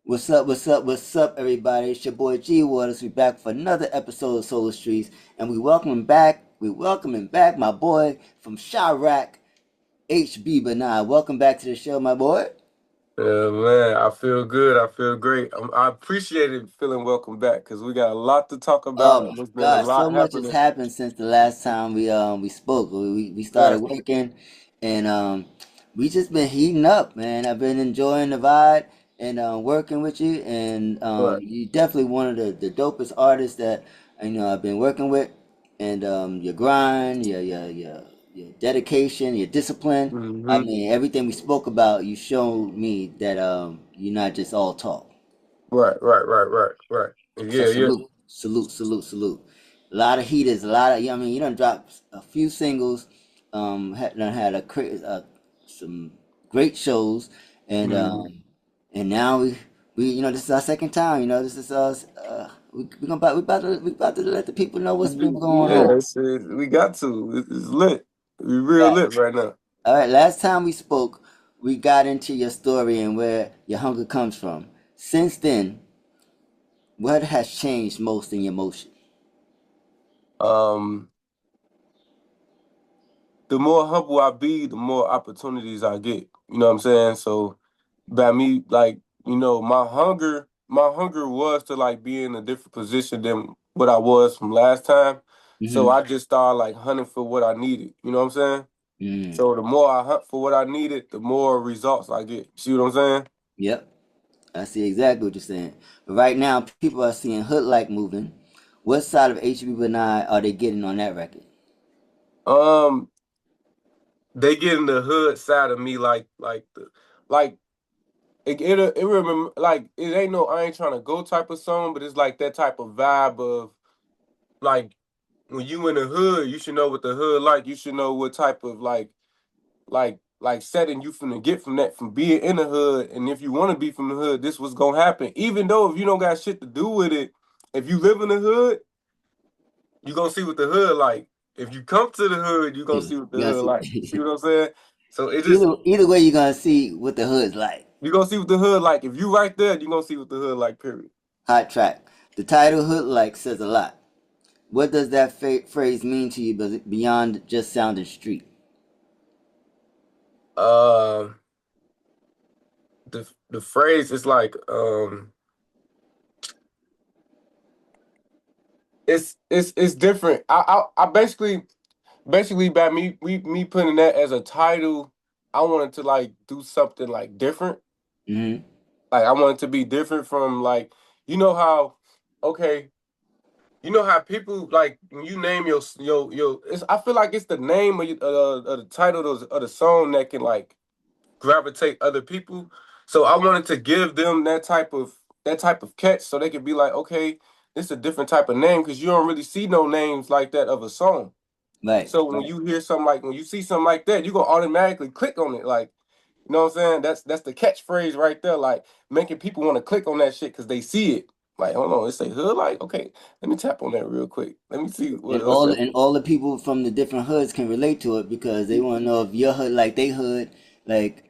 What's up, what's up, what's up, everybody? It's your boy G Waterz. We back for another episode of Solar Streets, and we welcoming back my boy from Chirac, HBBENII. Welcome back to the show, my boy. Yeah, man, I feel good. I feel great. I appreciate it feeling welcome back because we got a lot to talk Oh about and my there's been a God, so lot much has happening. happened since the last time we spoke. We started Right, working, and we just been heating up, man. I've been enjoying the vibe and working with you, and right. you definitely one of the dopest artists that I've been working with, and your grind, your dedication, your discipline. I hmm mean, everything we spoke about, you showed me that you're not just all talk. Right. So Yeah, yeah. salute. A lot of heaters, a lot of, I mean, you done dropped a few singles, done had some great shows, and hmm now we this is our second time. This is us. We about to let the people know what's been going Yeah, on. we got to. It's lit. We real Right. lit right now. All right. Last time we spoke, we got into your story and where your hunger comes from. Since then, what has changed most in your motion? Um, the more humble I be, the more opportunities I get. You know what I'm saying? So by me, like, my hunger was to like be in a different position than what I was from last time. So Mm-hmm. I just started like hunting for what I needed. You know what I'm saying? Mm. So the more I hunt for what I needed, the more results I get. See what I'm saying? Yep. I see exactly what you're saying. But right now, people are seeing Hood like moving. What side of HBBENII are they getting on that record? Um, they get in the hood side of me like it remember like it ain't no I ain't trying to go type of song, but it's like that type of vibe of like when you in the hood, you should know what the hood like. You should know what type of like setting you finna get from that from being in the hood. And if you want to be from the hood, this was gonna happen. Even though if you don't got shit to do with it, if you live in the hood, you gonna see what the hood like. If you come to the hood, you gonna You see what the gonna hood like. See see what I'm saying? So it just either way, you're gonna see what the hood's like. you gonna see what the hood like. If you right there, you gonna see what the hood like. Period. Hot track. The title "Hood Like" says a lot. What does that phrase mean to you, beyond just sounding street? Um, the phrase is like it's different. I basically by me putting that as a title, I wanted to like do something like different. Mm-hmm. Like I wanted to be different from like you know how okay, you know how people like when you name your it's I feel like it's the name of the title of the song that can like gravitate other people. So I wanted to give them that type of catch so they could be like, okay, this is a different type of name because you don't really see no names like that of a song. Right. So when Right. you hear something like when you see something like that, you gonna automatically click on it. Like, you know what I'm saying? That's the catchphrase right there, like making people want to click on that shit because they see it. Like, hold on, it say hood like, okay, let me tap on that real quick. Let me see And what's all that. and all the people from the different hoods can relate to it because they want to know if your hood like they hood. Like,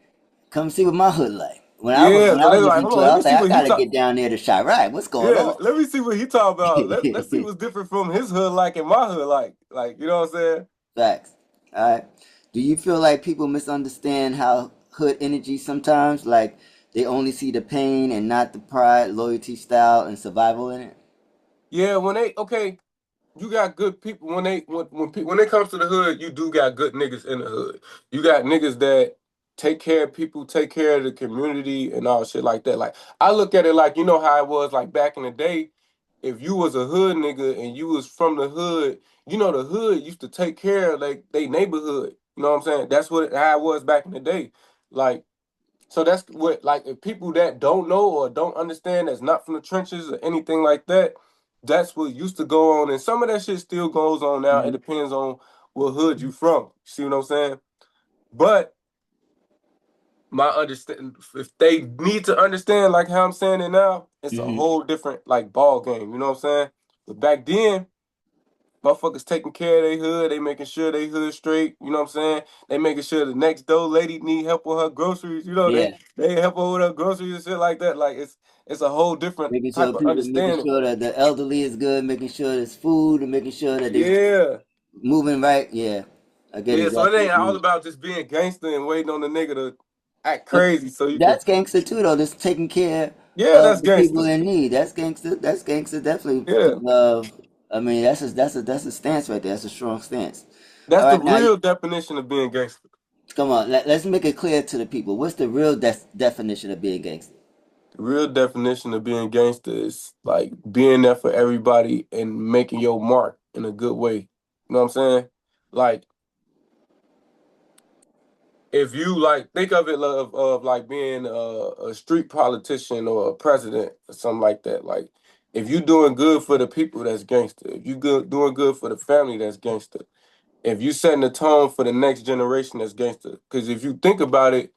come see what my hood like. When I was Yeah, when so I they was like, listening hold to it, on, I let me was like, see I what he gotta talk. get down there to Chirac. What's going Yeah, on? let me see what he talk about. Let's see what's different from his hood like and my hood like. Like, you know what I'm saying? Facts. All right. Do you feel like people misunderstand how hood energy sometimes? Like they only see the pain and not the pride, loyalty, style, and survival in it? Yeah, when they okay, you got good people when it comes to the hood, you do got good niggas in the hood. You got niggas that take care of people, take care of the community and all shit like that. Like I look at it like you know how it was like back in the day. If you was a hood nigga and you was from the hood, you know the hood used to take care of like they neighborhood. You know what I'm saying? That's what how it was back in the day. Like so that's what like if people that don't know or don't understand that's not from the trenches or anything like that, that's what used to go on. And some of that shit still goes on now. It Hmm. depends on what hood you from. See what I'm saying? But my understand if they need to understand like how I'm saying it now, it's a Hmm. whole different like ball game. You know what I'm saying? But back then, motherfuckers taking care of their hood. They making sure they hood straight. You know what I'm saying? They making sure the next door lady need help with her groceries. You know, Yeah. they help her with her groceries and shit like that. Like it's a whole different Making type sure of people, making understanding. sure that the elderly is good, making sure there's food, and making sure that they Yeah. moving right. Yeah, I get Yeah, so it exactly ain't what you all mean. about just being gangster and waiting on the nigga to act But crazy so you can. that's gangster too, though. Just taking care Yeah, of that's the people gangster. in need. That's gangster. That's gangster. Definitely. Yeah, I mean, that's a stance right there. That's a strong stance. that's All the right, now real definition of being gangster. come on. Let's make it clear to the people. What's the real definition of being gangster? The real definition of being gangster is like being there for everybody and making your mark in a good way. You know what I'm saying? Like if you like think of it of like being a street politician or a president or something like that. Like if you doing good for the people, that's gangster. If you doing good for the family, that's gangster. If you setting the tone for the next generation, that's gangster. Because if you think about it,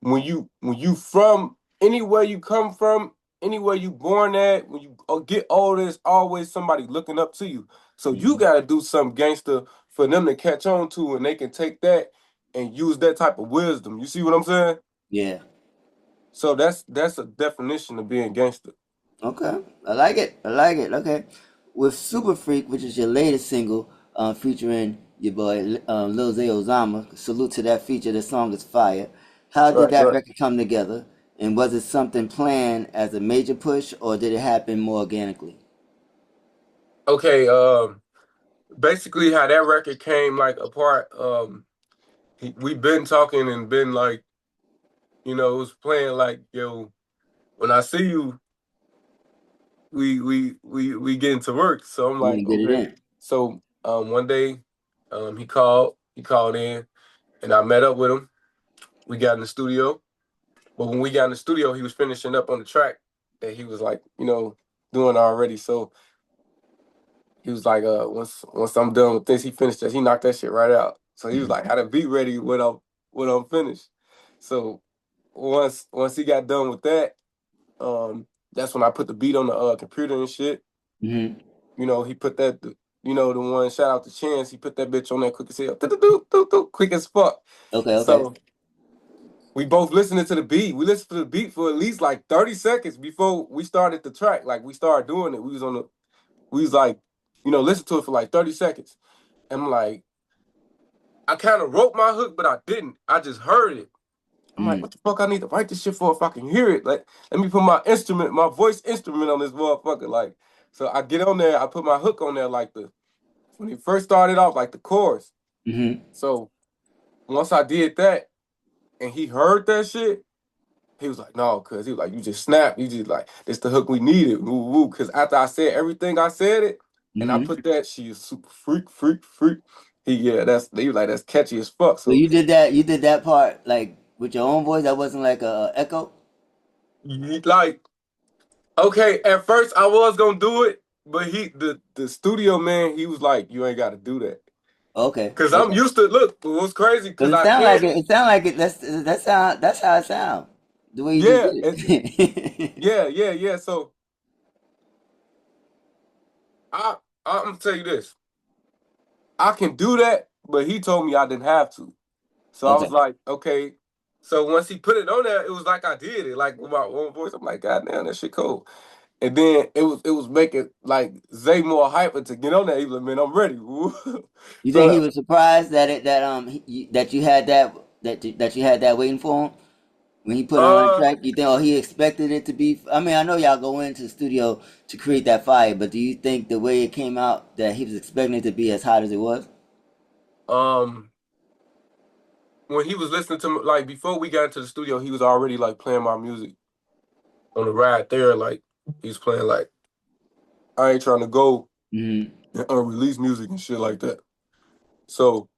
when you from anywhere you come from, anywhere you born at, when you get older, there's always somebody looking up to you. So you Hmm. gotta do some gangster for them to catch on to, and they can take that and use that type of wisdom. You see what I'm saying? Yeah. So that's a definition of being gangster. Okay, I like it. I like it. Okay, with Super Freak, which is your latest single, featuring your boy Lil Zay Osama. Salute to that feature. The song is fire. How did Right, that right. record come together? And was it something planned as a major push, or did it happen more organically? Okay, basically how that record came like apart, we've been talking and been like, it was playing like, yo, when I see you, we getting to work. So I'm You like, want to get it okay. in? So one day, he called in, and I met up with him. We got in the studio, but when we got in the studio, he was finishing up on the track that he was like, doing already. So he was like, once I'm done with this, he finished this. He knocked that shit right out. So he was Mhm. like, had a beat ready when I'm finished. So once he got done with that, that's when I put the beat on the computer and shit. Mhm. He put the one, shout out to Chance. He put that bitch on there quick as hell, quick as fuck. Okay. Okay. So we both listening to the beat. We listened to the beat for at least like 30 seconds before we started the track. Like we started doing it. We was like, listen to it for like 30 seconds. And I'm like, I kind of wrote my hook, but I didn't. I just heard it. I'm like, Mhm. what the fuck I need to write this shit for if I can hear it? Like, let me put my voice instrument on this motherfucker. Like, so I get on there, I put my hook on there like when he first started off, like the chorus. Mhm. So once I did that and he heard that shit, he was like, no, cuz he was like, you just snapped. You just like, this the hook we needed. Woo woo. Cause after I said everything I said it, and I Mhm. put that, she is super freak, freak, freak. He was like, that's catchy as fuck. So So you did that. You did that part like with your own voice. That wasn't like a echo. like, okay, at first I was gonna do it, but the studio man, he was like, you ain't gotta do that. Okay. Cause I'm Okay. used to look, but what's crazy, Cause cause it I sound like can't. it. It sound like it. That's how it sound. The way you just Yeah, did and it. yeah. So I I'm gonna tell you this. I can do that, but he told me I didn't have to. So I was Okay. like, okay. So once he put it on there, it was like I did it, like with my own voice. I'm like, God damn, that shit cool. And then it was making like Zay more hyper to get on there. He was like, man, I'm ready. You think he So was surprised that that you had that you had that waiting for him when he put it on the uh track? You think he expected it to be? I mean, I know y'all go into the studio to create that fire, but do you think the way it came out that he was expecting it to be as hot as it was? um when he was listening to me, like before we got into the studio, he was already like playing my music on the ride there. Like he was playing like I ain't trying to go Hmm. and unreleased music and shit like that. So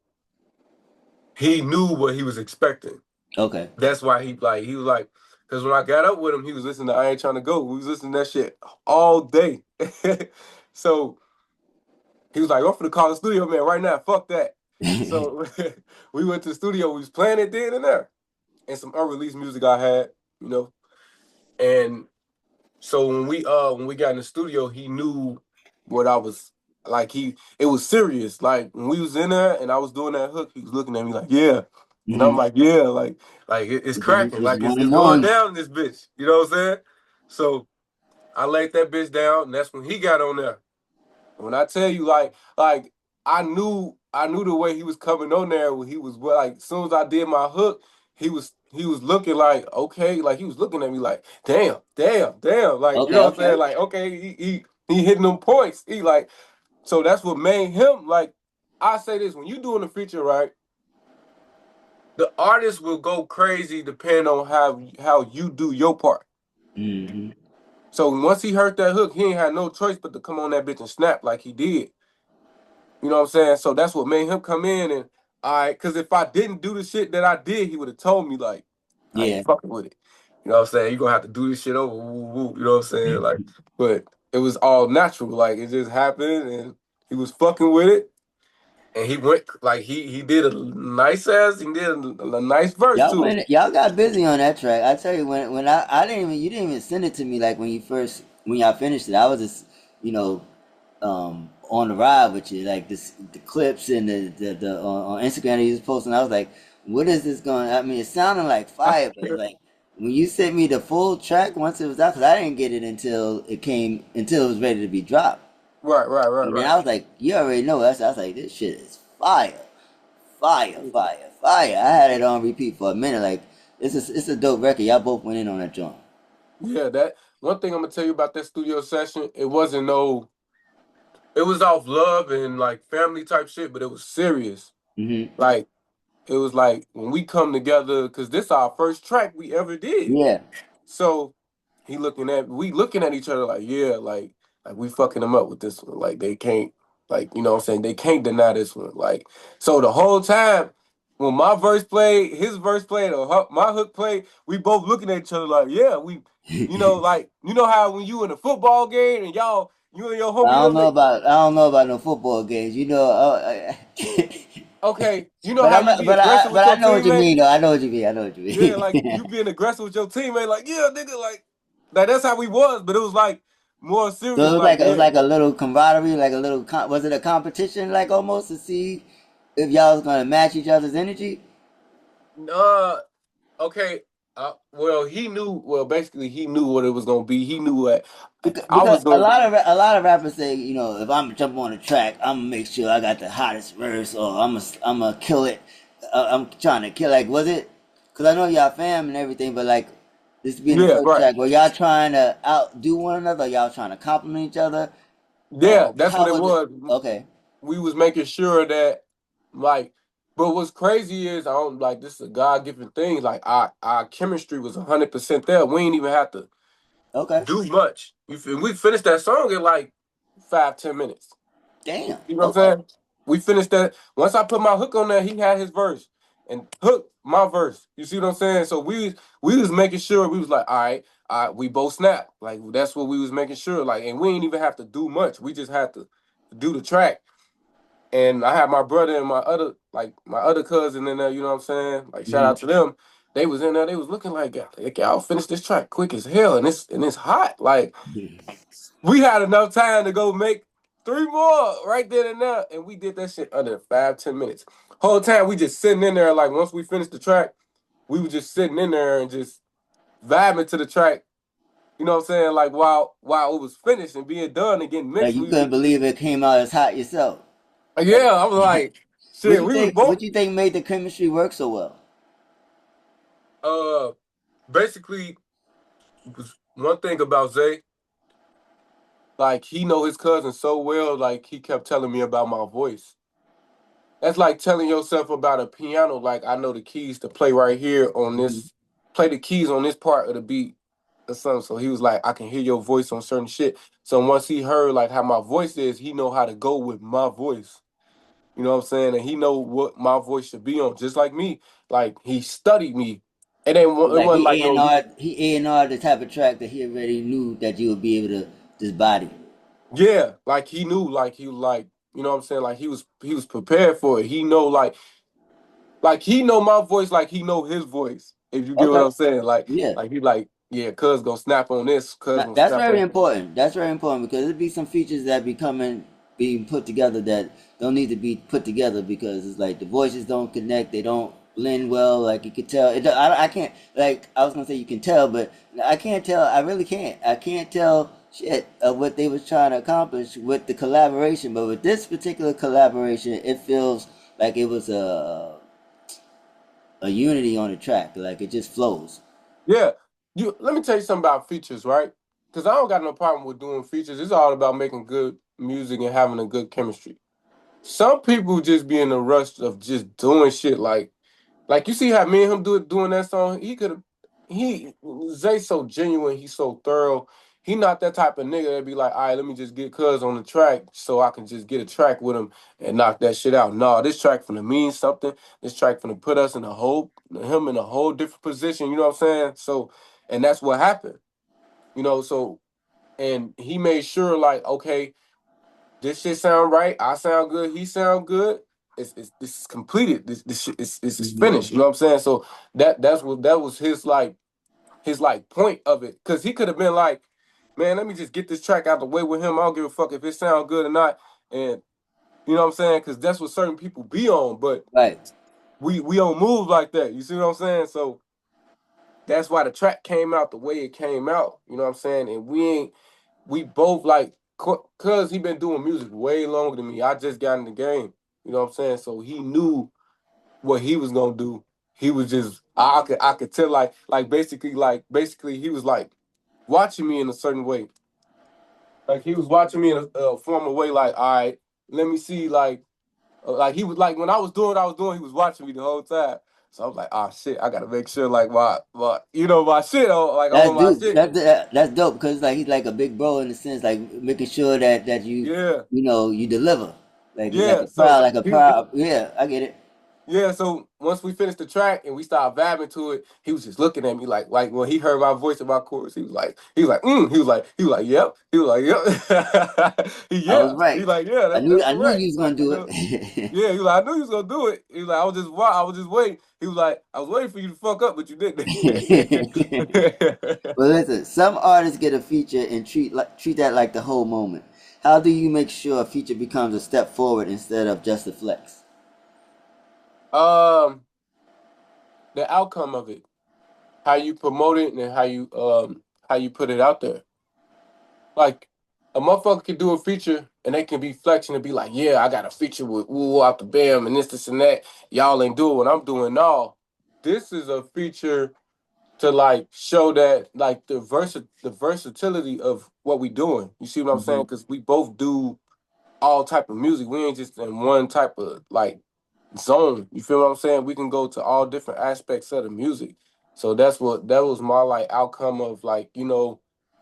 he knew what he was expecting. Okay. That's why he was like, because when I got up with him, he was listening to I Ain't Trying to Go. We was listening to that shit all day. So he was like, I'm finna call the studio man right now. Fuck that. So we went to the studio. We was playing it then and there, and some unreleased music I had, you know. And so when we got in the studio, he knew what I was. it was serious. Like when we was in there and I was doing that hook, he was looking at me like, yeah. And I'm Mm-hmm. like, yeah, it's cracking. It's Like one it's and going one. down in this bitch. You know what I'm saying? So I laid that bitch down, and that's when he got on there. When I tell you, like I knew the way he was coming on there. When he was like, as soon as I did my hook, he was looking like, okay, like he was looking at me like, damn, damn, damn, like you Okay, know what I'm saying, okay. like okay, he hitting them points. He like, so that's what made him like. I say this when you doing a feature, right? The artist will go crazy depending on how you do your part. Mm-hmm. So once he heard that hook, he ain't had no choice but to come on that bitch and snap like he did. You know what I'm saying? So that's what made him come in and because if I didn't do the shit that I did, he would have told me like, I Yeah. ain't fucking with it. You know what I'm saying? You gonna have to do this shit over. Woo, woo, you know what I'm saying? Like, but it was all natural. Like it just happened and he was fucking with it. And he went like he did he did a nice verse Y'all to it. went, y'all got busy on that track. I tell you, when I didn't even, you didn't even send it to me like when y'all finished it. I was just, you know, on the ride with you, like the clips and the on Instagram that you was posting. I was like, what is this going? I mean, it sounded like fire, but like when you sent me the full track once it was out, because I didn't get it until it was ready to be dropped. Right, right, right, And then right. I was like, you already know us. I was like, this shit is fire, fire, fire, fire. I had it on repeat for a minute. Like it's a dope record. Y'all both went in on that joint. Yeah, that one thing I'm gonna tell you about that studio session, it was off love and like family type shit, but it was serious. Hmm. Like it was like when we come together, because this our first track we ever did. Yeah. So we looking at each other like, yeah, like we fucking them up with this one. Like they can't, like, you know what I'm saying? They can't deny this one. Like, so the whole time when my verse played, his verse played, or my hook played, we both looking at each other like, yeah, like, you know how when you in a football game and you and your homie, them, I don't know about no football games. You know, okay, you know but how you be aggressive with but I your know what you teammate? mean though. I know what you mean. I know what you Yeah, like mean. you being aggressive with your teammate, like, yeah, nigga, like that's how we was, but it was like more So serious, like, it was yeah. like a little camaraderie, like a little was it a competition like almost to see if y'all was gonna match each other's energy? Uh okay. Basically he knew what it was gonna be. He knew what I Because was gonna a lot of rappers say, you know, if I'm jump on the track, I'm gonna make sure I got the hottest verse, or I'm gonna kill it. I'm trying to kill. Like, was it? Because I know y'all fam and everything, but like this being the Yeah, first right. track, were y'all trying to outdo one another? Or y'all trying to compliment each other? Yeah, that's what How it was it? was. Okay, We was making sure that like but what's crazy is I don't like this is a God given thing. Like our chemistry was 100% there. We ain't even have to okay, do much. We finished that song in like 5-10 minutes. damn, You know what okay. I'm saying? We finished that. Once I put my hook on there, he had his verse and hook my verse. You see what I'm saying? So we was making sure we was like, all right, we both snap. Like that's what we was making sure. Like, and we ain't even have to do much. We just had to do the track. And I had my brother and my other cousin in there. You know what I'm saying? Like shout Hmm. out to them. They was in there. They was looking like y'all finish this track quick as hell, and it's hot. Like we had enough time to go make three more right then and there, and we did that shit under 5-10 minutes. Whole time we just sitting in there, like once we finished the track, we were just sitting in there and just vibing to the track. You know what I'm saying? Like while it was finished and being done and getting Like mixed, you we was couldn't believe it came out as hot yourself. yeah. I was like, shit. We was both What you think made the chemistry work so well? uh basically was one thing about Zay. Like he know his cousin so well. Like he kept telling me about my voice. That's like telling yourself about a piano. Like I know the keys to play right here on Mhm. this, play the keys on this part of the beat or something. So he was like, I can hear your voice on certain shit. So once he heard like how my voice is, he know how to go with my voice. You know what I'm saying? And he know what my voice should be on, just like me. Like he studied me. It Like wasn't like no he A&R the type of track that he already knew that you would be able to just body. yeah. Like he knew, like he was like you know what I'm saying. Like he was prepared for it. He know like he know my voice like he know his voice. If you get what Okay. I'm saying, Yeah. like he like yeah, cuz gonna snap on this, cuz Now, gonna that's snap very on. important. That's very important because there be some features that be coming. being put together that don't need to be put together because it's like the voices don't connect, they don't blend well. Like you could tell, I can't, like I was gonna say you can tell, but I can't tell. I really can't. I can't tell shit of what they was trying to accomplish with the collaboration. But with this particular collaboration, it feels like it was a unity on the track. Like it just flows. Yeah. Let me tell you something about features, right? Because I don't got no problem with doing features. It's all about making good music and having a good chemistry. Some people just be in the rush of just doing shit like you see how me and him doing that song. He could have he Zay's so genuine. He's so thorough. He not that type of nigga that be like, all right, let me just get Cuz on the track so I can just get a track with him and knock that shit out. No, this track finna mean something. This track finna put us in him in a whole different position. You know what I'm saying? So, and that's what happened. You know, so and he made sure like, okay, this shit sound right. I sound good. He sound good. It's this is completed. This shit is Hmm. finished. You know what I'm saying? So that was his like point of it. Cause he could have been like, man, let me just get this track out the way with him. I don't give a fuck if it sound good or not. And you know what I'm saying? Cause that's what certain people be on. But Right. we don't move like that. You see what I'm saying? So that's why the track came out the way it came out. You know what I'm saying? And we both like, cause he been doing music way longer than me. I just got in the game. You know what I'm saying? So he knew what he was gonna do. He was just I could tell like basically he was like watching me in a certain way. Like he was watching me in a formal way. Like, all right, let me see. Like he was like when I was doing what I was doing, he was watching me the whole time. So I was like, oh shit, I gotta make sure like my my shit like I'm That's on my dude. shit. That's dope because like he's like a big bro in the sense like making sure that Yeah, you deliver like yeah. a proud So like a he proud yeah I get it. Yeah, so once we finished the track and we started vibing to it, he was just looking at me like when he heard my voice in my chorus, he was like, yep. He was like, yep. I was Yeah. He right. like, yeah, I that's knew correct. you was gonna Like, do you know, it. yeah, he was like, I knew you was gonna do it. He was like, I was just waiting. He was like, I was waiting for you to fuck up, but you didn't. Well, listen. Some artists get a feature and treat that like the whole moment. How do you make sure a feature becomes a step forward instead of just a flex? um, the outcome of it, how you promote it and how you put it out there. Like a motherfucker can do a feature and they can be flexing and be like, yeah, I got a feature with Woo out the Bam and this and that. Y'all ain't doing what I'm doing. No, this is a feature to like show that like the versatility of what we doing. You see what I'm saying? Hmm. Because we both do all type of music. We ain't just in one type of like zone. You feel what I'm saying? We can go to all different aspects of the music. So that was my like outcome of like,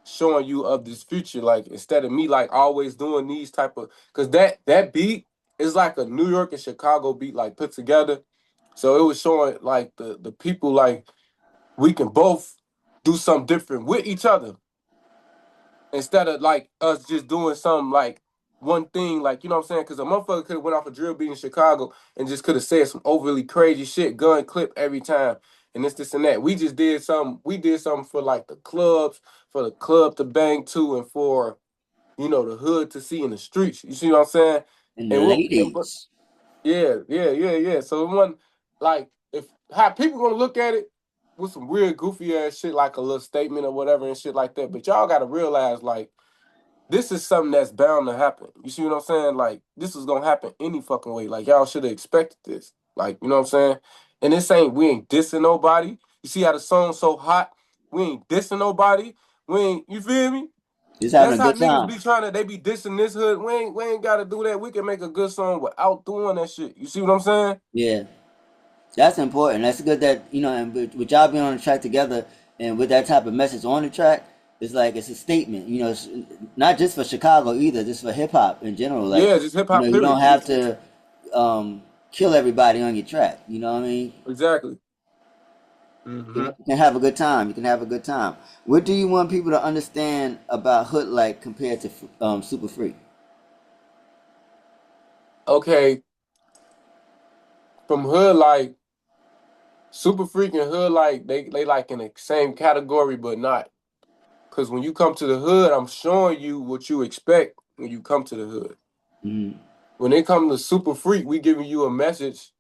showing you of this future. Like instead of me like always doing these type of because that beat is like a New York and Chicago beat like put together. So it was showing like the people like we can both do something different with each other instead of like us just doing something like one thing, like you know what I'm saying? Because a motherfucker could have went off a drill beat in Chicago and just could have said some overly crazy shit, gun clip every time, and this and that. We just did something. We did something for like the clubs, for the club to bang to, and for the hood to see in the streets. You see what I'm saying? And the And ladies. yeah. So it wasn't like if how people gonna look at it with some weird goofy ass shit like a little statement or whatever and shit like that. But y'all gotta realize like this is something that's bound to happen. You see what I'm saying? Like this is gonna happen any fucking way. Like y'all should have expected this. Like, you know what I'm saying? And this ain't we ain't dissing nobody. You see how the song's so hot? We ain't dissing nobody. We ain't you feel me? Just having That's a how good niggas time. be trying to they be dissing this hood. We ain't gotta do that. We can make a good song without doing that shit. You see what I'm saying? Yeah. That's important. That's good that and with y'all being on the track together and with that type of message on the track, it's like it's a statement. It's not just for Chicago either, just for hip hop in general. Like, Yeah, just hip hop you don't period. have Just to kill everybody on your track. You know what I mean? exactly. Hmm. You can have a good time. You can have a good time. What do you want people to understand about Hood like compared to Super Freak? Okay, from hood like super freaking hood like they like in the same category but not. Cause when you come to the hood, I'm showing you what you expect when you come to the hood. Mm-hmm. When they come to Super Freak, we giving you a message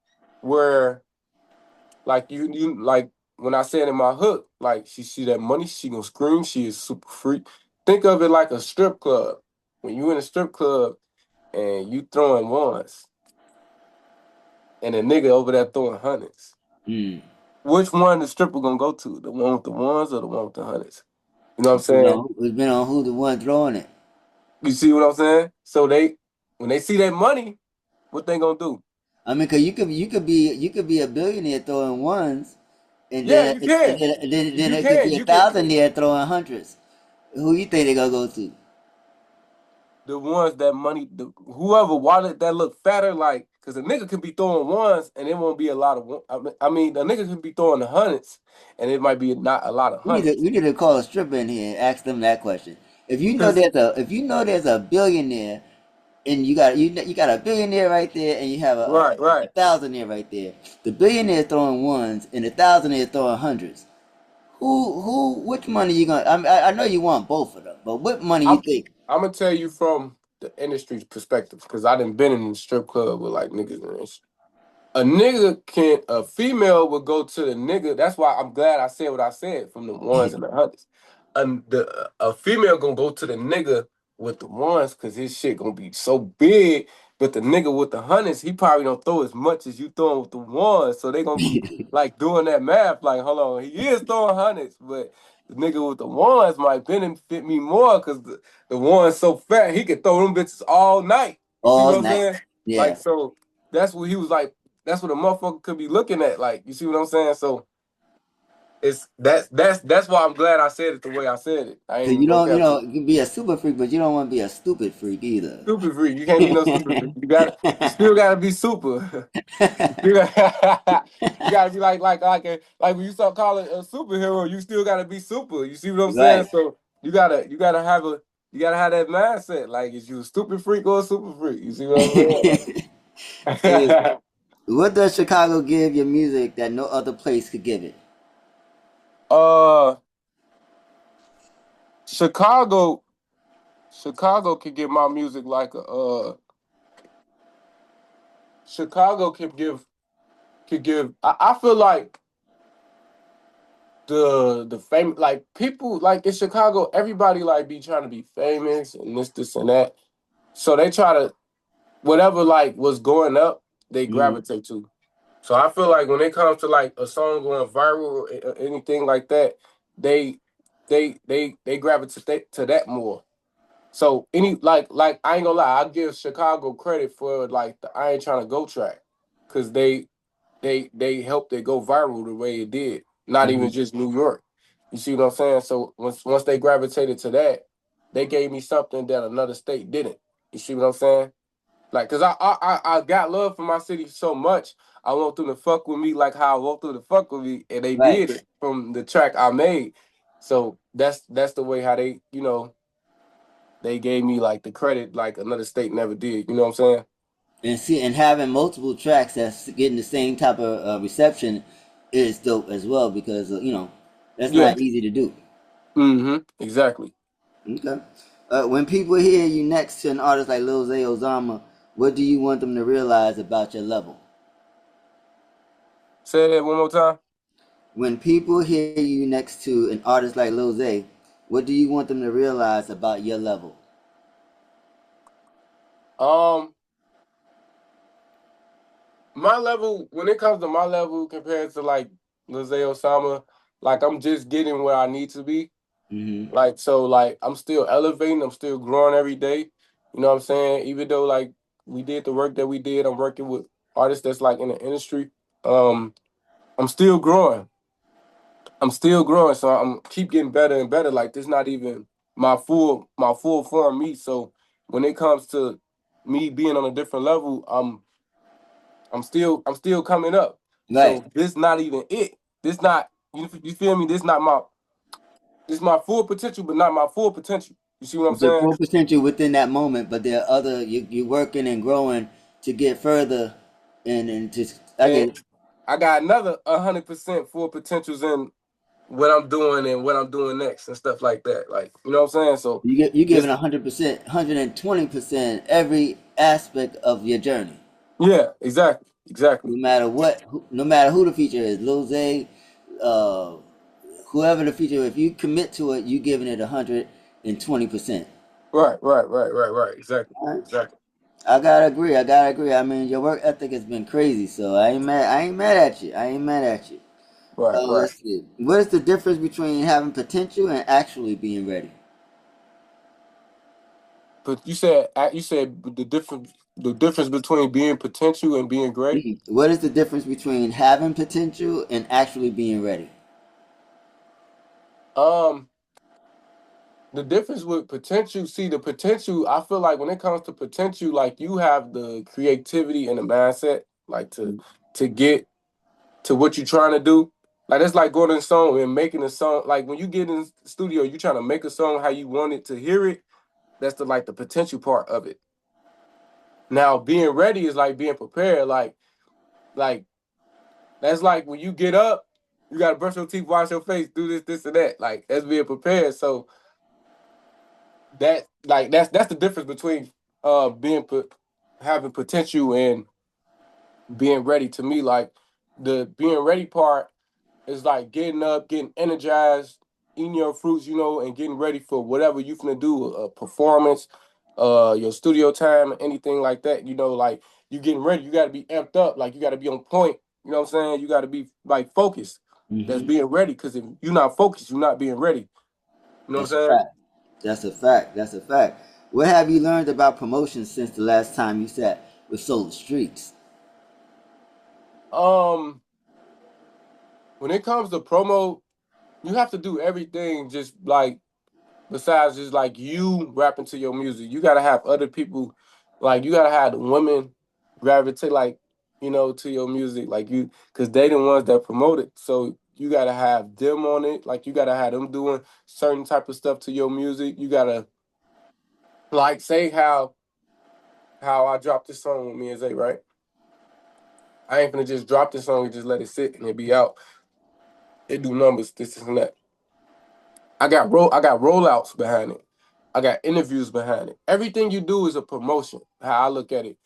where, like you like when I said in my hook, like she see that money, she gonna scream. She is super freak. Think of it like a strip club. When you in a strip club and you throwing ones, and a nigga over there throwing hundreds, Mm. which one the stripper gonna go to? The one with the ones or the one with the hundreds? You know what I'm You saying? know, it's been on who the one throwing it. You see what I'm saying? So when they see that money, what they gonna do? I mean, cause you could be a billionaire throwing ones, and Yeah, then you and can. then You it could can. be a You can. thousandaire throwing hundreds. Who you think they gonna go to? The ones that money, whoever wallet that look fatter, like, because a nigga can be throwing ones and it won't be a lot of one. I mean, a nigga can be throwing the hundreds and it might be not a lot of We need to hundreds. we need to call a stripper in here and ask them that question. Because If you know there's a billionaire and you got a billionaire right there and you have right, a right. thousandaire right there. The billionaire is throwing ones and the thousandaire is throwing hundreds. Which money you gonna? I know you want both of them, but what money you I'm think? I'm gonna tell you from the industry's perspective because I done been in the strip club with like niggas in this. A female would go to the nigga. That's why I'm glad I said what I said from the ones and the hundreds. And a female gonna go to the nigga with the ones because his shit gonna be so big. But the nigga with the hundreds, he probably don't throw as much as you throwing with the ones. So they gonna be like doing that math. Like, hold on, he is throwing hundreds, but the nigga with the ones might benefit me more because the one's so fat he can throw them bitches all night. You see All what I'm night. saying? Yeah. Like, so that's what he was like. That's what a motherfucker could be looking at. Like, you see what I'm saying? So it's that's why I'm glad I said it the way I said it. I ain't Cause even gonna cap to you. you can be a super freak, but you don't want to be a stupid freak either. Stupid freak. You can't be no stupid freak. You still gotta be super. You gotta, you gotta be like when you start calling a superhero, you still gotta be super. You see what I'm saying? Right. So you gotta have that mindset. Like, is you a stupid freak or a super freak? You see what I'm Hey, saying? what does Chicago give your music that no other place could give it? uh Chicago Chicago could give my music like a Chicago could give I feel like the fame like people like in Chicago, everybody like be trying to be famous and this and that. So they try to whatever like was going up, they Mm-hmm. gravitate to. So I feel like when it comes to like a song going viral or anything like that, they they gravitate to that more. So any like I ain't gonna lie, I give Chicago credit for like the I ain't trying to go track, cause they helped it go viral the way it did. Not even Mm-hmm. just New York. You see what I'm saying? So once they gravitated to that, they gave me something that another state didn't. You see what I'm saying? Like, cause I got love for my city so much. I want them to fuck with me like how I want them to fuck with me, and they Right. did it from the track I made. So that's the way how they gave me like the credit like another state never did. You know what I'm saying? And having multiple tracks that's getting the same type of reception is dope as well because that's Yeah. not easy to do. Mm-hmm. Exactly. Okay. When people hear you next to an artist like Lil Zay Osama, what do you want them to realize about your level? Say that one more time. When people hear you next to an artist like Lil Zay, what do you want them to realize about your level? Um, my level when it comes to my level compared to like Lil Zay Osama, like I'm just getting where I need to be. Mm-hmm. Like so, like I'm still elevating. I'm still growing every day. You know what I'm saying? Even though like we did the work that we did, I'm working with artists that's like in the industry. Um, I'm still growing. I'm still growing, so I'm keep getting better and better. Like this, not even my full form me. So when it comes to me being on a different level, I'm still coming up. Right. So this not even it. This not you feel me? This my full potential, but not my full potential. You see what I'm The saying? full potential within that moment, but there are other you're working and growing to get further, and just I get And it. I got another 100% full potentials in what I'm doing and what I'm doing next and stuff like that. Like, you know what I'm saying? So You giving it's 100%, 120% every aspect of your journey. yeah, exactly. No matter what, no matter who the feature is, Lil Zay, uh, whoever the feature, if you commit to it, you giving it 120%. Right. All right. Exactly. I gotta agree. I gotta agree. I mean, your work ethic has been crazy, so I ain't mad. I ain't mad at you. I ain't mad at you. Right. Let's see. What is the difference between having potential and actually being ready? But you said the difference between being potential and being great. What is the difference between having potential and actually being ready? Um, the difference with potential, see the potential, I feel like when it comes to potential, like you have the creativity and the mindset, like to get to what you're trying to do. Like it's like going in a song and making a song. Like when you get in the studio, you're trying to make a song how you want it to hear it. That's the like the potential part of it. Now being ready is like being prepared. Like that's like when you get up, you gotta brush your teeth, wash your face, do this, and that. Like that's being prepared. So that like that's the difference between being having potential and being ready. To me, like the being ready part is like getting up, getting energized, eating your fruits, you know, and getting ready for whatever you finna do, a performance, your studio time, anything like that. You know, like you getting ready, you gotta be amped up, like you gotta be on point. You know what I'm saying? You gotta be like focused. That's Mm-hmm. being ready. Cause if you're not focused, you're not being ready. You know what That's a I'm saying? fact. That's a fact. That's a fact. What have you learned about promotion since the last time you sat with Soul Streets? Um, when it comes to promo, you have to do everything just like besides just like you rapping to your music. You gotta have other people, like you gotta have the women gravitate like, you know, to your music, like you because they the ones that promote it. So you gotta have them on it, like you gotta have them doing certain type of stuff to your music. You gotta like say how I dropped this song with me and Zay, right? I ain't gonna just drop this song and just let it sit and it be out. It do numbers, this and that. I got rollouts behind it. I got interviews behind it. Everything you do is a promotion. How I look at it.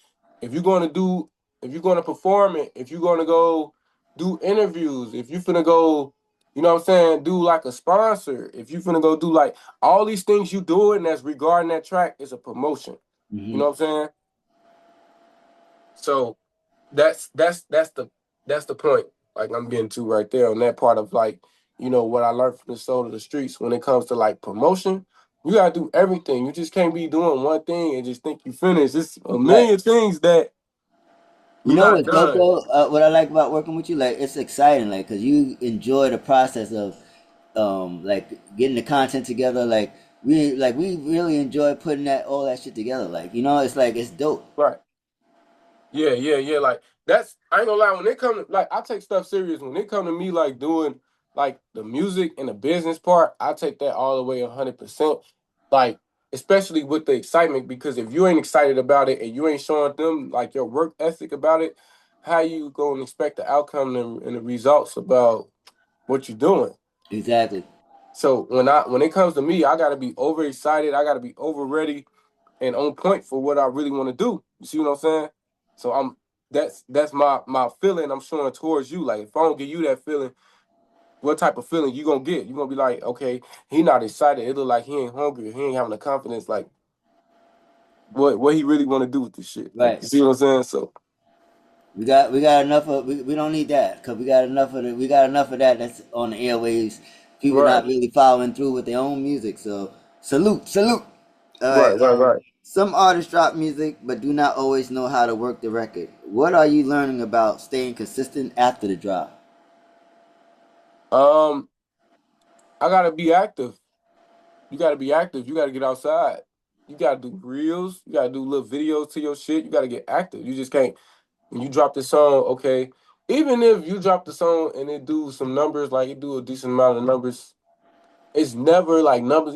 If you're going to do, if you're going to perform it, if you're going to go do interviews, if you're finna go, you know what I'm saying, do like a sponsor, if you're finna go do like all these things you doing that's regarding that track is a promotion. You Mm-hmm. know what I'm saying? So that's the point. Like I'm getting to right there on that part of like, you know, what I learned from the soul of the streets when it comes to like promotion. You gotta do everything. You just can't be doing one thing and just think you finished. It's a Right. million things that You you're know not what's dope done. though? What I like about working with you, like it's exciting, like because you enjoy the process of, like getting the content together. We really enjoy putting that all that shit together. Like it's like it's dope. Right. Yeah. Like that's I ain't gonna lie. When it come to like I take stuff serious. When it come to me like doing like the music and the business part, I take that all the way 100%. Like especially with the excitement, because if you ain't excited about it and you ain't showing them like your work ethic about it, how you gonna expect the outcome and the results about what you're doing? Exactly. So when it comes to me, I gotta be over excited. I gotta be over ready and on point for what I really want to do. You see what I'm saying? So that's my feeling I'm showing towards you. Like if I don't give you that feeling, what type of feeling you gonna get? You gonna be like, okay, he not excited. It look like he ain't hungry. He ain't having the confidence. Like what he really want to do with this shit. Like Right. you see what I'm saying? So We got enough of we don't need that because we got enough of that that's on the airwaves. People right, not really following through with their own music. So salute. All right. right. Some artists drop music but do not always know how to work the record. What are you learning about staying consistent after the drop? Um, I gotta be active. You gotta be active. You gotta get outside. You gotta do reels. You gotta do little videos to your shit. You gotta get active. You just can't. When you drop the song, okay, even if you drop the song and it do some numbers, like it do a decent amount of numbers, it's never like numbers,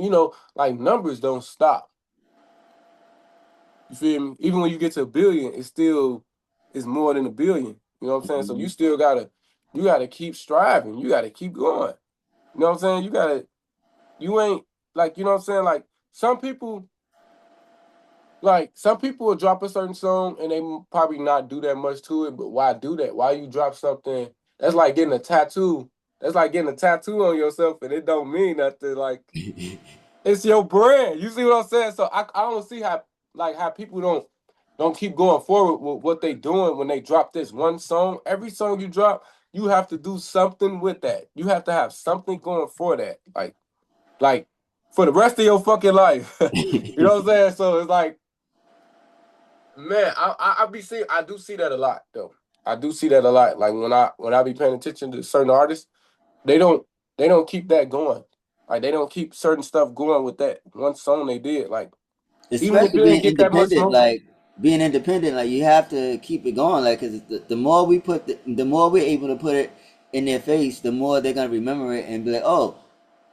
like numbers don't stop. You feel me? Even when you get to a billion, it still is more than a billion. You know what I'm saying? So Mhm. you gotta keep striving. You gotta keep going. You know what I'm saying? You ain't like, you know what I'm saying? Like some people will drop a certain song and they probably not do that much to it, but why do that? Why you drop something? That's like getting a tattoo. That's like getting a tattoo on yourself and it don't mean nothing. Like it's your brand. You see what I'm saying? So I don't see how people don't keep going forward with what they doing when they drop this one song. Every song you drop, you have to do something with that. You have to have something going for that. Like for the rest of your fucking life. You know what I'm saying? So it's like, man, I do see that a lot though. I do see that a lot. Like when I be paying attention to certain artists, they don't they don't keep that going. Like they don't keep certain stuff going with that one song they did. Like even if Especially it didn't being get that much independent, smoke. like being independent, like you have to keep it going, like because the more we put the more we're able to put it in their face, the more they're gonna remember it and be like, oh,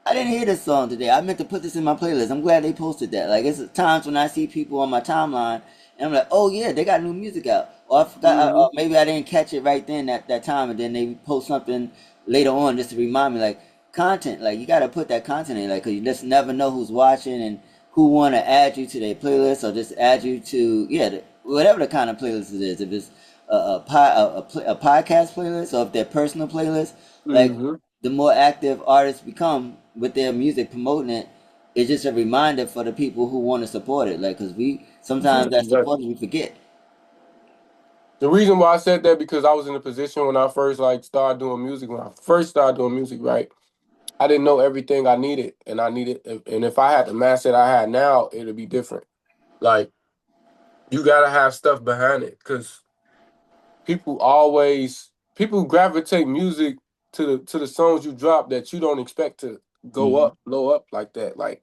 I didn't hear this song today. I meant to put this in my playlist. I'm glad they posted that. Like it's times when I see people on my timeline and I'm like, oh yeah, they got new music out. Or I forgot, Mm-hmm. or maybe I didn't catch it right then that time, and then they post something later on just to remind me. Like content, like you gotta put that content in, like 'cause you just never know who's watching and who want to add you to their playlist or just add you to whatever the kind of playlist it is. If it's a podcast playlist or if they're personal playlist, like Mm-hmm. the more active artists become with their music promoting it, it's just a reminder for the people who want to support it. Like, cause we sometimes that Exactly. support we forget. The reason why I said that because I was in a position when I first like started doing music. When I first started doing music, right, I didn't know everything I needed, and and if I had the mindset I had now, it'd be different. Like you gotta have stuff behind it because people gravitate music to the songs you drop that you don't expect to go Hmm. up, blow up like that. Like,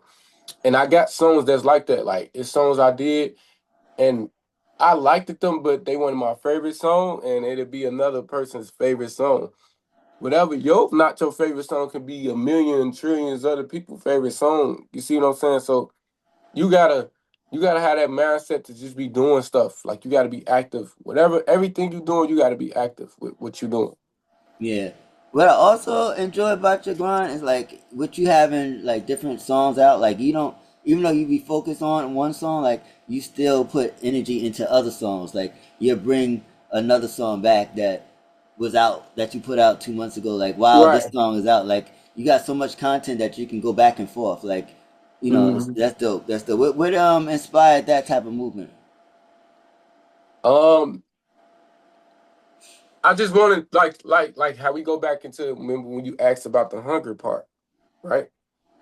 and I got songs that's like that. Like it's songs I did and I liked it them, but they weren't my favorite song, and it'd be another person's favorite song. Whatever not your favorite song can be a million trillions other people's favorite song. You see what I'm saying? So you gotta you gotta have that mindset to just be doing stuff. Like you gotta be active. Whatever everything you're doing, you gotta be active with what you're doing. Yeah. What I also enjoy about your grind is like what you having like different songs out. Like you don't, even though you be focused on one song, like you still put energy into other songs. Like you bring another song back that was out that you put out 2 months ago. Like wow, this Right. song is out. Like you got so much content that you can go back and forth. Like Mhm. that's dope. That's dope. What inspired that type of movement? Um, I just wanted like how we go back into remember when you asked about the hunger part, right?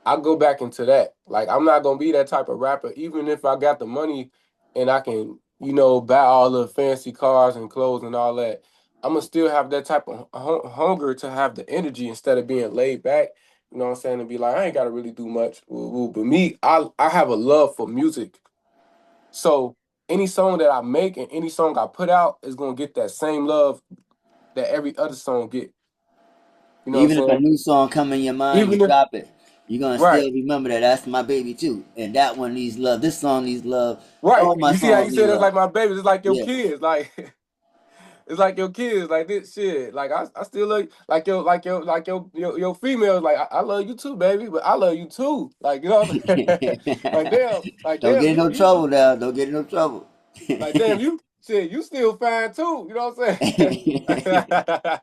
I go back into that. Like I'm not gonna be that type of rapper, even if I got the money and I can, buy all the fancy cars and clothes and all that. I'm gonna still have that type of hunger to have the energy instead of being laid back. You know what I'm saying? And be like, I ain't gotta really do much. Woo, woo. But me, I have a love for music. So any song that I make and any song I put out is gonna get that same love that every other song get. You know what I'm Even if a saying? new song come in your mind, you Even if drop it. You're gonna right. still remember that that's my baby too, and that one needs love. This song needs love. Right. All my You see how songs you need said it's love. like my babies. It's like your Yeah. kids. Like it's like your kids. Like this shit. Like I still love your females. Like I love you too, baby. But I love you too. Like you know what I'm saying? Like Don't damn, get in no you trouble now. Don't get in no trouble. like damn you shit. You still fine too. You know what I'm saying?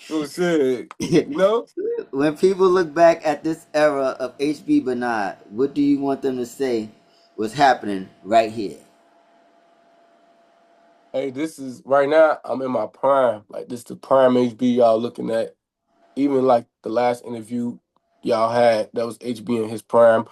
Oh shit. You know. When people look back at this era of HB Benai, what do you want them to say was happening right here? Hey, this is right now. I'm in my prime. Like this, the prime HB y'all looking at. Even like the last interview y'all had, that was HB in his prime,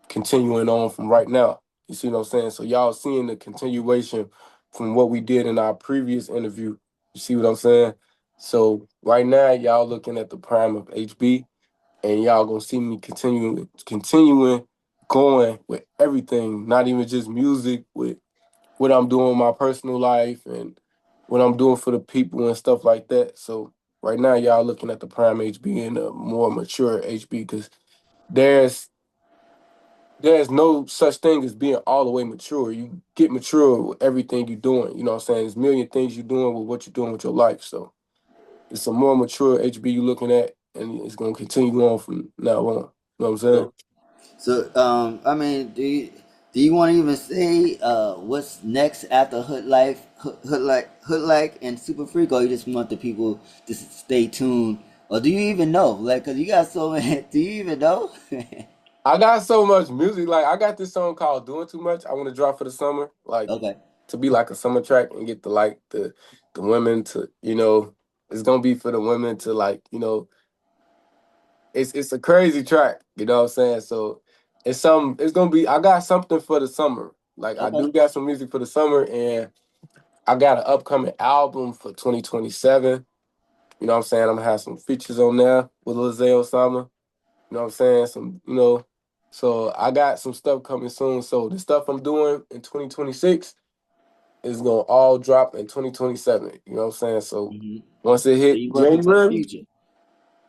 continuing on from right now. You see what I'm saying? So y'all seeing the continuation from what we did in our previous interview. You see what I'm saying? So right now, y'all looking at the prime of HB, and y'all gonna see me continuing going with everything, not even just music, with what I'm doing in my personal life and what I'm doing for the people and stuff like that. So right now, y'all looking at the prime HB and a more mature HB because there's there's no such thing as being all the way mature. You get mature with everything you're doing. You know what I'm saying? There's a million things you're doing with what you're doing with your life. So it's a more mature HB you looking at, and it's gonna continue on from now on. You know what I'm saying? So, I mean, do you want to even say what's next after Hood Life, Hood like, and Super Freak, or you just want the people to stay tuned, or do you even know? Like, cause you got so many. Do you even know? I got so much music. Like I got this song called "Doing Too Much." I want to drop for the summer, like Okay. to be like a summer track and get the women to it's gonna be for the women to it's a crazy track. You know what I'm saying? So it's gonna be. I got something for the summer. Like I Okay. do got some music for the summer, and I got an upcoming album for 2027. You know what I'm saying? I'm gonna have some features on there with Lil Zay Osama. You know what I'm saying? So I got some stuff coming soon. So the stuff I'm doing in 2026 is gonna all drop in 2027. You know what I'm saying? So Hmm. once it So hit you working for the January, future.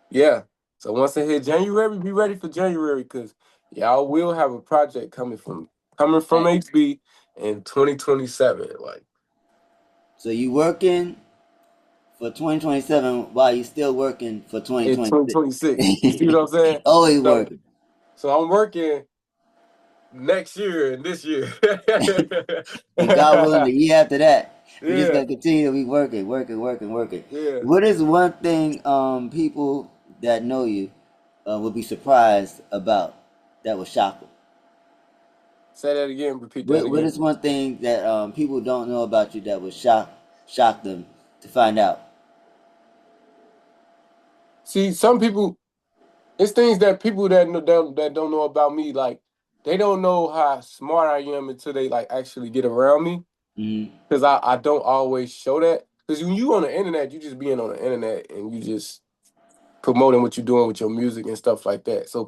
yeah. So once it hit January, be ready for January because y'all will have a project coming from Right. HB in 2027. Like So you working for 2027 while you still working for in 2026. 2026. You see what I'm saying? Always So working. so I'm working next year and this year. And God willing, the year after that, we just Yeah, gonna continue to be working, working, working, working. yeah. What is one thing people that know you would be surprised about that would shock them? Say that again. Repeat that What again. is one thing that people don't know about you that would shock them to find out? See, some people, it's things that people that don't know about me, like they don't know how smart I am until they like actually get around me. Hmm. Because I don't always show that. Because when you on the internet, you just being on the internet and you just promoting what you're doing with your music and stuff like that. So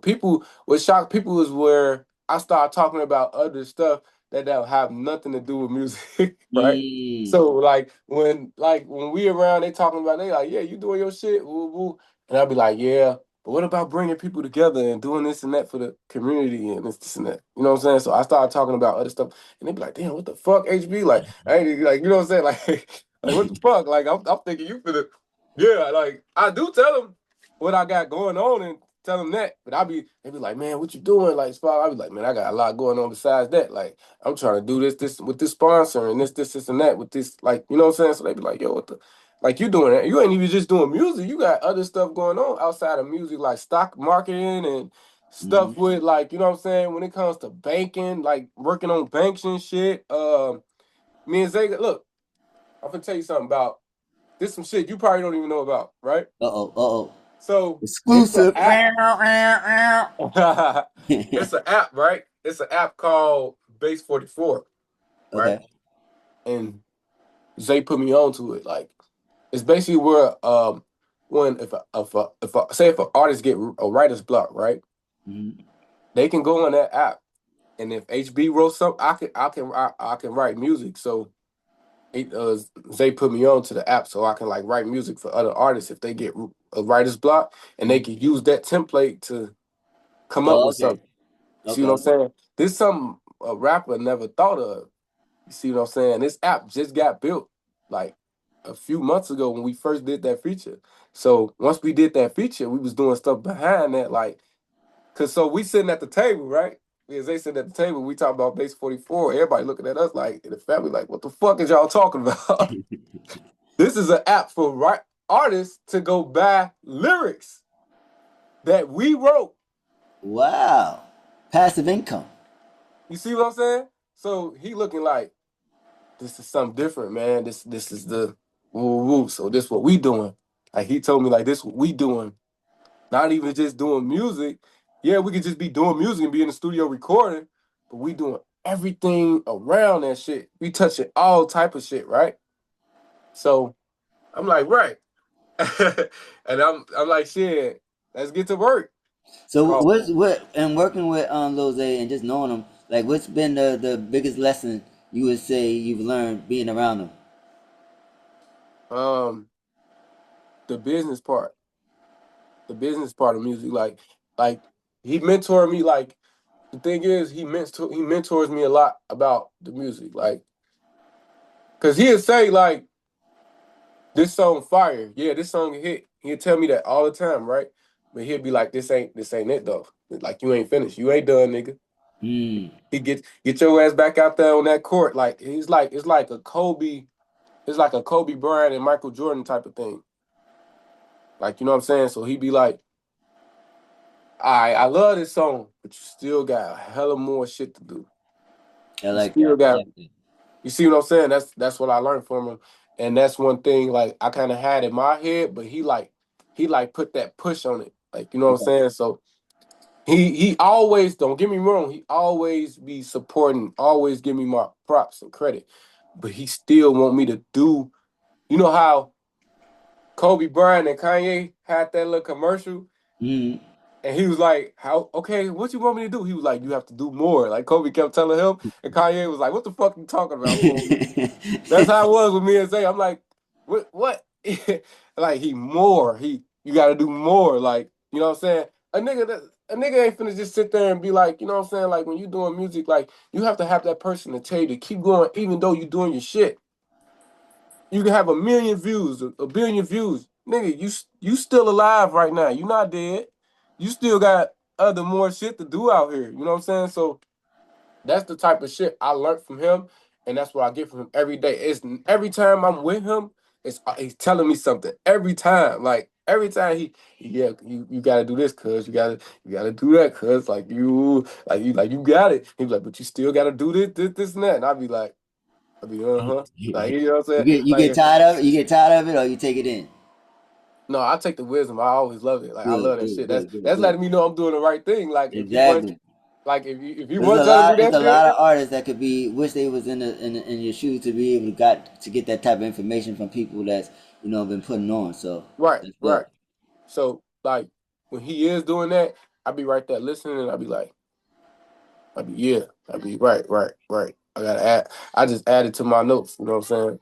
what shock people is where I start talking about other stuff that have nothing to do with music, right? Mm. So like when we around, they talking about they like, yeah, you doing your shit, woo, woo. And I'll be like, yeah, but what about bringing people together and doing this and that for the community and this and that? You know what I'm saying? So I started talking about other stuff, and they be like, damn, what the fuck, HB? Like, I ain't like, you know what I'm saying? Like what the fuck? Like I'm thinking you for the yeah, like I do tell them what I got going on and tell them that. But they be like, man, what you doing? Like, I be like, man, I got a lot going on besides that. Like, I'm trying to do this with this sponsor and this, and that with this, like, you know what I'm saying? So they be like, yo, what the, like, you doing that? You ain't even just doing music. You got other stuff going on outside of music, like stock marketing and Hmm. stuff with, like, you know what I'm saying? When it comes to banking, like working on banks and shit. Me and Zay, look, I'm gonna tell you something about this. Some shit you probably don't even know about, right? Uh oh. Uh oh. So it's an Exclusive. app. It's an app, right? It's an app called Base 44, right? Okay. And Zay put me on to it. Like it's basically where when if an artist get a writer's block, right? Hmm. They can go on that app, and if HB wrote something, I can write music. So it, Zay put me on to the app so I can like write music for other artists if they get a writer's block, and they can use that template to come up Oh, with okay. something. You see what I'm Okay. saying? This is something a rapper never thought of. You see what I'm saying? This app just got built like a few months ago when we first did that feature. So once we did that feature, we was doing stuff behind that, like, cause so we sitting at the table, right? As they sitting at the table, we talk about Base 44. Everybody looking at us like in the family, like, what the fuck is y'all talking about? This is an app for artists to go buy lyrics that we wrote. Wow. Passive income. You see what I'm saying? So he looking like this is something different, man. This is the woo woo. So this what we doing. Like he told me like this what we doing. Not even just doing music. Yeah, we could just be doing music and be in the studio recording, but we doing everything around that shit. We touching all type of shit, right? So I'm like, right. And I'm like, shit, let's get to work. So Call what and working with Lil Zay and just knowing him, like what's been the biggest lesson you would say you've learned being around him? um the business part. The business part of music. Like he mentored me like the thing is he mentors me a lot about the music, like because he'd say like this song fire. Yeah, this song hit. He'll tell me that all the time, right? But he'll be like, this ain't it though. Like you ain't finished. You ain't done, nigga. Mm. He get your ass back out there on that court. Like he's like it's like a Kobe, it's like a Kobe Bryant and Michael Jordan type of thing. Like, you know what I'm saying? So he be like, I love this song, but you still got a hella more shit to do. I You like still that. I got, like that. you see what I'm saying? That's what I learned from him. And that's one thing like I kind of had in my head, but he like put that push on it. Like, you know what I'm Yeah. saying? So he always, don't get me wrong, he always be supporting, always give me my props and credit. But he still want me to do, you know how Kobe Bryant and Kanye had that little commercial. Mm. And he was like, "How? Okay, what you want me to do?" He was like, "You have to do more." Like Kobe kept telling him, and Kanye was like, "What the fuck you talking about, fool?" That's how it was with me and Zay. I'm like, "What? What?" Like you got to do more. Like, you know what I'm saying? A nigga ain't finna just sit there and be like, you know what I'm saying? Like when you doing music, like you have to have that person to tell you to keep going, even though you're doing your shit. You can have a million views, a billion views, nigga. You still alive right now. You not dead. You still got other more shit to do out here. You know what I'm saying? So that's the type of shit I learned from him, and that's what I get from him every day. It's every time I'm with him, he's telling me something every time. Like every time yeah, you gotta do this, cuz you gotta do that, cuz like you got it. He's like, but you still gotta do this, and that. And I'd be, like, you know what I'm saying? You get Like, tired of it. You get tired of it, or you take it in. no, I take the wisdom. I always love it. Like I Good, love that good, shit. That's good, good, that's good. letting me know I'm doing the right thing. Like if you weren't Exactly. like if you There's weren't a telling me lot. There's that a lot shit, of artists that could be wish they was in your shoes to be able to get that type of information from people that's been putting on. So right, that's right. dope. So like when he is doing that, I be right there listening, and I be right, right, right. I gotta add. I just added to my notes. You know what I'm saying?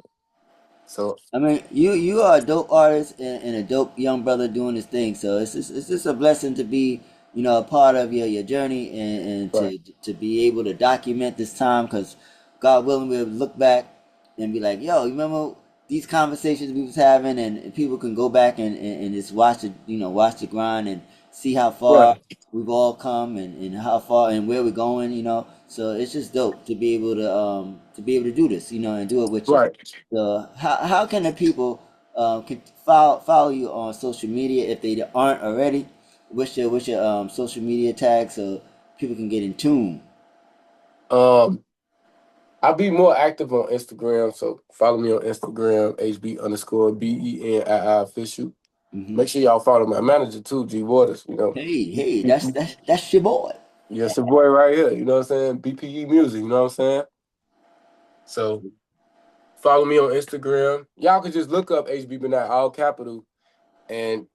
So I mean, you are a dope artist and a dope young brother doing this thing. So it's just a blessing to be a part of your journey and right, to be able to document this time because God willing we'll look back and be like, yo, you remember these conversations we was having and people can go back and just watch the grind and see how far right, we've all come and how far and where we're going. So it's just dope to be able to do this, and do it with you. right. So how can the people can follow you on social media if they aren't already? What's your social media tag so people can get in tune? Um, I'll be more active on Instagram. So follow me on Instagram, HB_BENII official. Hmm. Make sure y'all follow my manager too, G Waterz. Hey, that's your boy. Yeah, it's a boy right here. You know what I'm saying? BPE music. You know what I'm saying? So follow me on Instagram. Y'all can just look up HBBENII all capital, and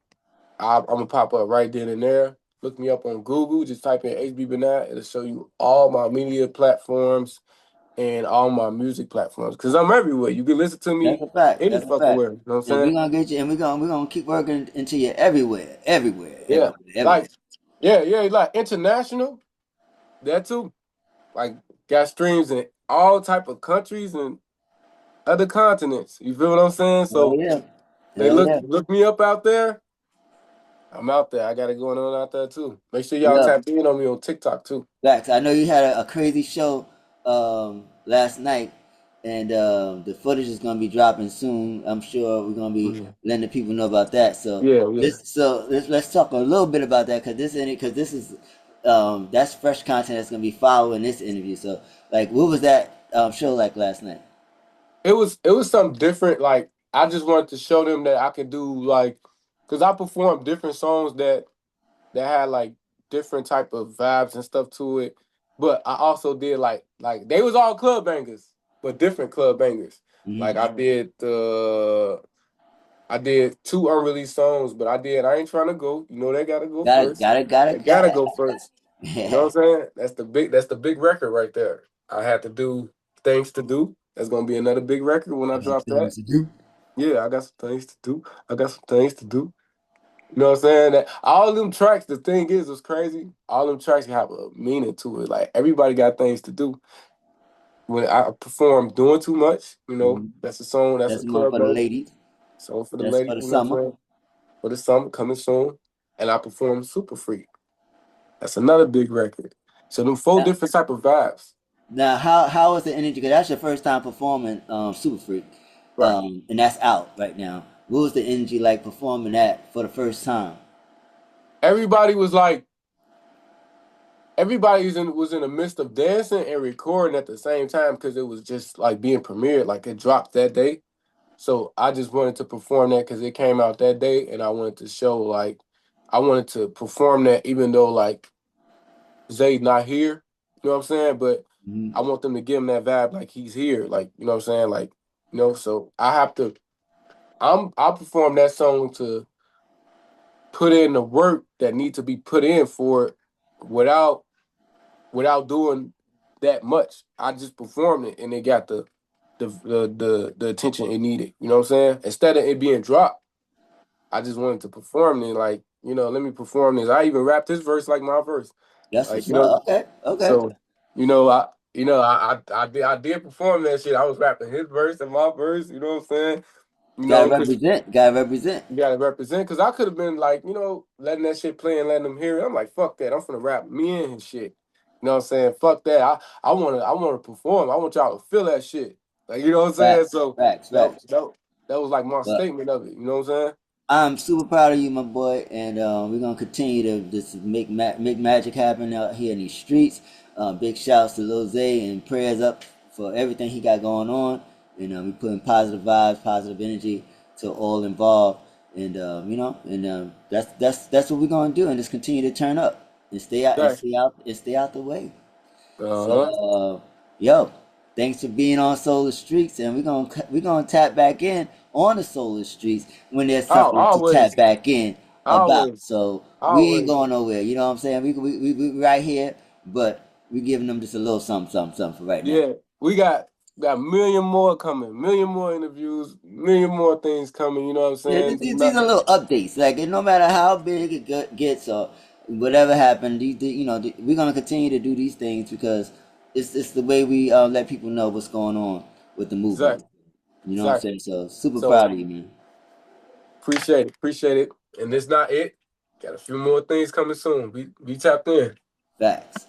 I'm gonna pop up right then and there. Look me up on Google. Just type in HBBENII. It'll show you all my media platforms and all my music platforms. Cause I'm everywhere. You can listen to That's me a fact. any That's a fucking fact. where. You know what I'm And we're saying? gonna get you, and we're gonna keep working until you're everywhere, everywhere, Yeah. everywhere, everywhere. Like, yeah, like international. That too. Like got streams in all type of countries and other continents. You feel what I'm saying? Hell So yeah, they hell yeah. look me up out there. I'm out there. I got it going on out there too. Make sure y'all Look, tap in on me on TikTok too. facts. I know you had a crazy show last night, and the footage is gonna be dropping soon. I'm sure we're gonna be Mhm. letting the people know about that. So Yeah, yeah. let's talk a little bit about that because this is that's fresh content that's gonna be following this interview. So like, what was that show like last night? It was something different. Like I just wanted to show them that I could do like, cause I performed different songs that had like different type of vibes and stuff to it. But I also did like they was all club bangers, but different club bangers. Like Hmm. I did two unreleased songs, but I ain't trying to go. They gotta go first. They gotta Got go first. You know it. what I'm saying? That's the big record right there. I had to do things to do. That's gonna be another big record when I drop that. Things to do. Yeah, I got some things to do. I got some things to do. You know what I'm saying? That all them tracks, the thing is, it's crazy. All them tracks have a meaning to it. Like everybody got things to do. When I perform doing too much, Mhm. that's a song, that's a That's more club for the banger. ladies. Song for the That's lady, for the you know what I'm summer. saying? For the summer coming soon. And I performed Super Freak. That's another big record. So them 4 Now, different type of vibes. now how was the energy? Because that's your first time performing Super Freak, Right. and that's out right now. What was the energy like performing that for the first time? Everybody was like, everybody was in the midst of dancing and recording at the same time because it was just like being premiered, like it dropped that day. So I just wanted to perform that because it came out that day, and I wanted to show like I wanted to perform that even though like Zay's not here, you know what I'm saying? But Mhm. I want them to give him that vibe like he's here, like you know what I'm saying, like So I have to. I'll perform that song to put in the work that needs to be put in for it without doing that much. I just performed it and it got the attention it needed. You know what I'm saying? Instead of it being dropped, I just wanted to perform it. Like let me perform this. I even rapped this verse like my verse. That's Like what's up. Okay, okay. so I did perform that shit. I was rapping his verse and my verse. You know what I'm saying? Gotta Because represent. Gotta represent. you gotta represent. Because I could have been like, letting that shit play and letting them hear it. I'm like, fuck that. I'm finna rap me and shit. You know what I'm saying? Fuck that. I wanna perform. I want y'all to feel that shit. Like, you know what I'm saying? Facts, So facts, that facts. that, that was like my But statement of it. You know what I'm saying? I'm super proud of you, my boy, and we're gonna continue to just make magic happen out here in these streets. Big shouts to Lil Zay and prayers up for everything he got going on, and we putting positive vibes, positive energy to all involved, and that's what we're gonna do, and just continue to turn up and Right. stay out the way. So, Uh-huh. yo, thanks for being on Solar Streets, and we're gonna tap back in on the Solar Streets when there's something to tap Always, back in about. always, So we ain't always. going nowhere. You know what I'm saying? We right here, but we giving them just a little something, something, something for right now. Yeah, we got a million more coming, million more interviews, million more things coming. You know what I'm Yeah, saying? these are little updates. Like, no matter how big it gets or whatever happened, we're gonna continue to do these things because it's the way we let people know what's going on with the movement. Exactly, You know what I'm exactly. saying? So super So proud of you, man. appreciate it. And this not it. Got a few more things coming soon. Be tapped in. Facts.